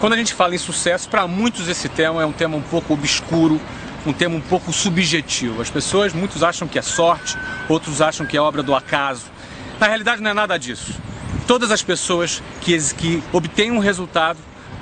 Quando a gente fala em sucesso, para muitos esse tema é um tema um pouco obscuro, um tema um pouco subjetivo. As pessoas, muitos acham que é sorte, outros acham que é obra do acaso. Na realidade não é nada disso. Todas as pessoas que obtêm um resultado,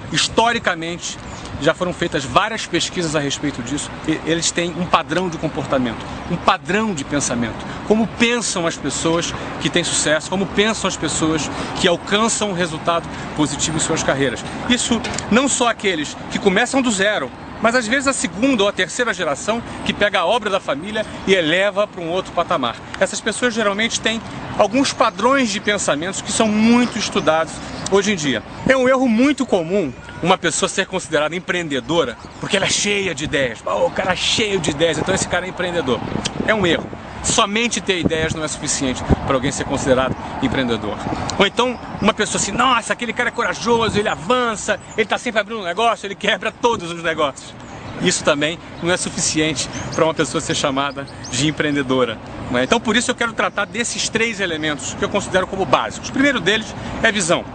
historicamente, já foram feitas várias pesquisas a respeito disso, eles têm um padrão de comportamento, um padrão de pensamento. Como pensam as pessoas que têm sucesso, como pensam as pessoas que alcançam um resultado positivo em suas carreiras. Isso não só aqueles que começam do zero, mas às vezes a segunda ou a terceira geração que pega a obra da família e eleva para um outro patamar. Essas pessoas geralmente têm alguns padrões de pensamentos que são muito estudados hoje em dia. É um erro muito comum uma pessoa ser considerada empreendedora porque ela é cheia de ideias. Oh, o cara é cheio de ideias, então esse cara é empreendedor. É um erro. Somente ter ideias não é suficiente para alguém ser considerado empreendedor. Ou então uma pessoa assim, nossa, aquele cara é corajoso, ele avança, ele está sempre abrindo um negócio, ele quebra todos os negócios. Isso também não é suficiente para uma pessoa ser chamada de empreendedora. Então por isso eu quero tratar desses três elementos que eu considero como básicos. O primeiro deles é visão.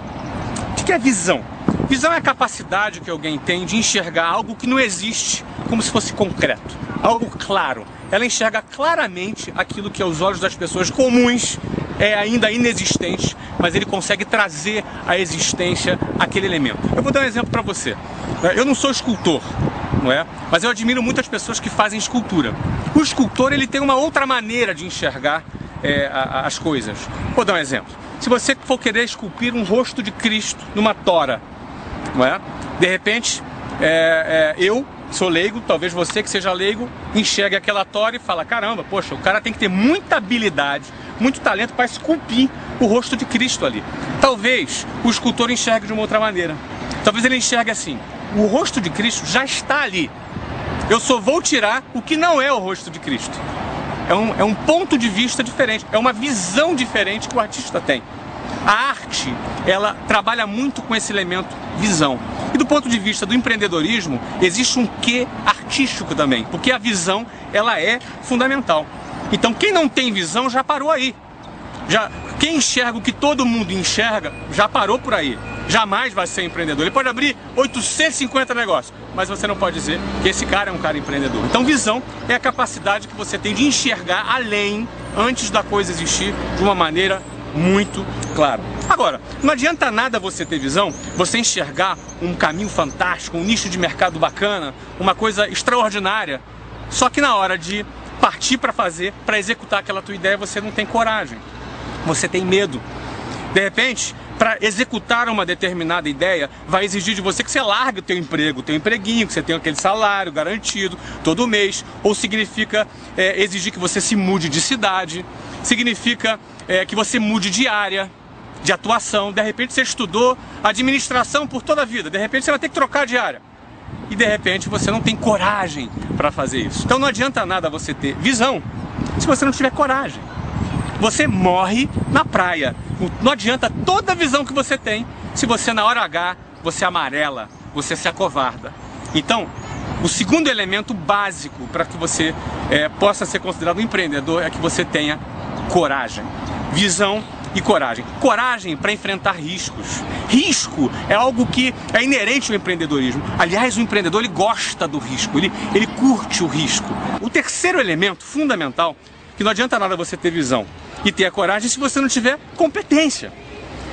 O que é visão? Visão é a capacidade que alguém tem de enxergar algo que não existe como se fosse concreto, algo claro. Ela enxerga claramente aquilo que aos olhos das pessoas comuns é ainda inexistente, mas ele consegue trazer à existência aquele elemento. Eu vou dar um exemplo para você. Eu não sou escultor, não é? Mas eu admiro muitas pessoas que fazem escultura. O escultor ele tem uma outra maneira de enxergar as coisas. Vou dar um exemplo. Se você for querer esculpir um rosto de Cristo numa tora, não é? De repente, eu sou leigo, talvez você que seja leigo, enxergue aquela tora e fala, caramba, poxa, o cara tem que ter muita habilidade, muito talento para esculpir o rosto de Cristo ali. Talvez o escultor enxergue de uma outra maneira. Talvez ele enxergue assim, o rosto de Cristo já está ali. Eu só vou tirar o que não é o rosto de Cristo. É um ponto de vista diferente, é uma visão diferente que o artista tem. A arte, ela trabalha muito com esse elemento visão. E do ponto de vista do empreendedorismo, existe um quê artístico também, porque a visão, ela é fundamental. Então quem não tem visão já parou aí. Quem enxerga o que todo mundo enxerga, já parou por aí. Jamais vai ser empreendedor. Ele pode abrir 850 negócios, mas você não pode dizer que esse cara é um cara empreendedor. Então visão é a capacidade que você tem de enxergar além, antes da coisa existir, de uma maneira muito clara. Agora, não adianta nada você ter visão, você enxergar um caminho fantástico, um nicho de mercado bacana, uma coisa extraordinária, só que na hora de partir para fazer, para executar aquela tua ideia, você não tem coragem, você tem medo. De repente, para executar uma determinada ideia, vai exigir de você que você largue o teu emprego, o teu empreguinho, que você tenha aquele salário garantido todo mês, ou significa exigir que você se mude de cidade, significa que você mude de área de atuação. De repente você estudou administração por toda a vida, de repente você vai ter que trocar de área. E de repente você não tem coragem para fazer isso. Então não adianta nada você ter visão se você não tiver coragem. Você morre na praia. Não adianta toda a visão que você tem se você na hora H, você amarela, você se acovarda. Então, o segundo elemento básico para que você possa ser considerado um empreendedor é que você tenha coragem. Visão e coragem. Coragem para enfrentar riscos. Risco é algo que é inerente ao empreendedorismo. Aliás, o empreendedor ele gosta do risco, ele curte o risco. O terceiro elemento fundamental, que não adianta nada você ter visão e ter a coragem se você não tiver competência.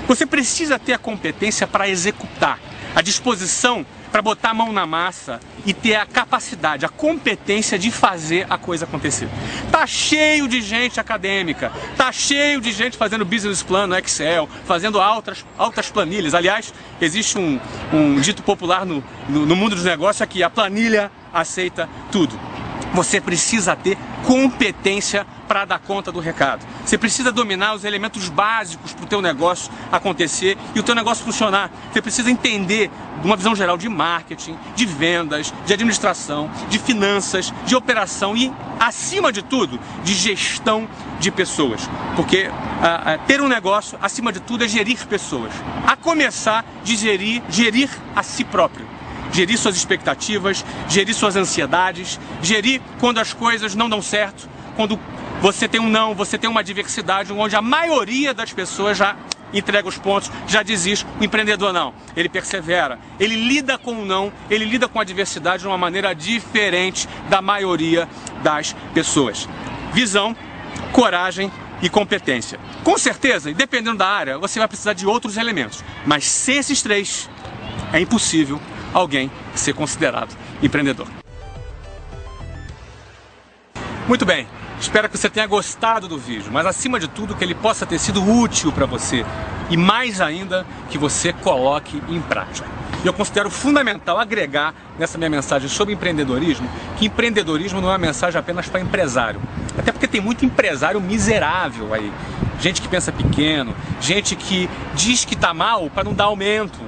Você precisa ter a competência para executar, a disposição para botar a mão na massa e ter a capacidade, a competência de fazer a coisa acontecer. Tá cheio de gente acadêmica, tá cheio de gente fazendo business plan no Excel, fazendo altas planilhas. Aliás, existe um dito popular no mundo dos negócios que a planilha aceita tudo. Você precisa ter competência para dar conta do recado. Você precisa dominar os elementos básicos para o teu negócio acontecer e o teu negócio funcionar. Você precisa entender de uma visão geral de marketing, de vendas, de administração, de finanças, de operação e, acima de tudo, de gestão de pessoas. Porque ter um negócio, acima de tudo, é gerir pessoas. A começar de gerir a si próprio. Gerir suas expectativas, gerir suas ansiedades, gerir quando as coisas não dão certo, quando você tem um não, você tem uma adversidade onde a maioria das pessoas já entrega os pontos, já desiste. O empreendedor não, ele persevera, ele lida com o não, ele lida com a adversidade de uma maneira diferente da maioria das pessoas. Visão, coragem e competência. Com certeza, e dependendo da área, você vai precisar de outros elementos, mas sem esses três, é impossível alguém ser considerado empreendedor. Muito bem, espero que você tenha gostado do vídeo, mas acima de tudo que ele possa ter sido útil para você e mais ainda que você coloque em prática. E eu considero fundamental agregar nessa minha mensagem sobre empreendedorismo que empreendedorismo não é uma mensagem apenas para empresário. Até porque tem muito empresário miserável aí. Gente que pensa pequeno, gente que diz que está mal para não dar aumento,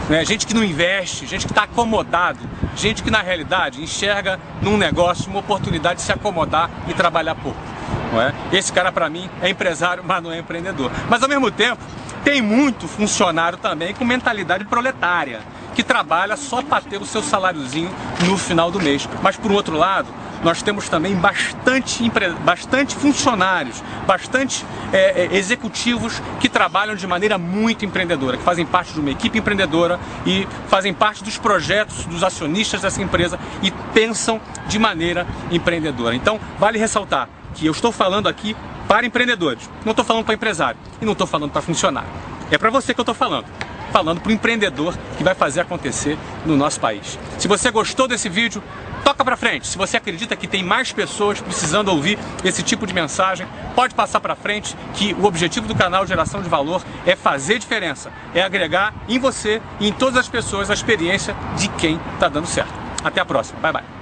né? Gente que não investe, gente que está acomodado, gente que na realidade enxerga num negócio uma oportunidade de se acomodar e trabalhar pouco. Não é? Esse cara para mim é empresário, mas não é empreendedor. Mas ao mesmo tempo tem muito funcionário também com mentalidade proletária, que trabalha só para ter o seu saláriozinho no final do mês. Mas por outro lado, nós temos também bastante funcionários, bastante executivos que trabalham de maneira muito empreendedora, que fazem parte de uma equipe empreendedora e fazem parte dos projetos dos acionistas dessa empresa e pensam de maneira empreendedora. Então, vale ressaltar que eu estou falando aqui para empreendedores, não estou falando para empresário e não estou falando para funcionário. É para você que eu estou falando para o empreendedor que vai fazer acontecer no nosso país. Se você gostou desse vídeo, toca para frente. Se você acredita que tem mais pessoas precisando ouvir esse tipo de mensagem, pode passar para frente, que o objetivo do canal Geração de Valor é fazer diferença, é agregar em você e em todas as pessoas a experiência de quem está dando certo. Até a próxima. Bye, bye.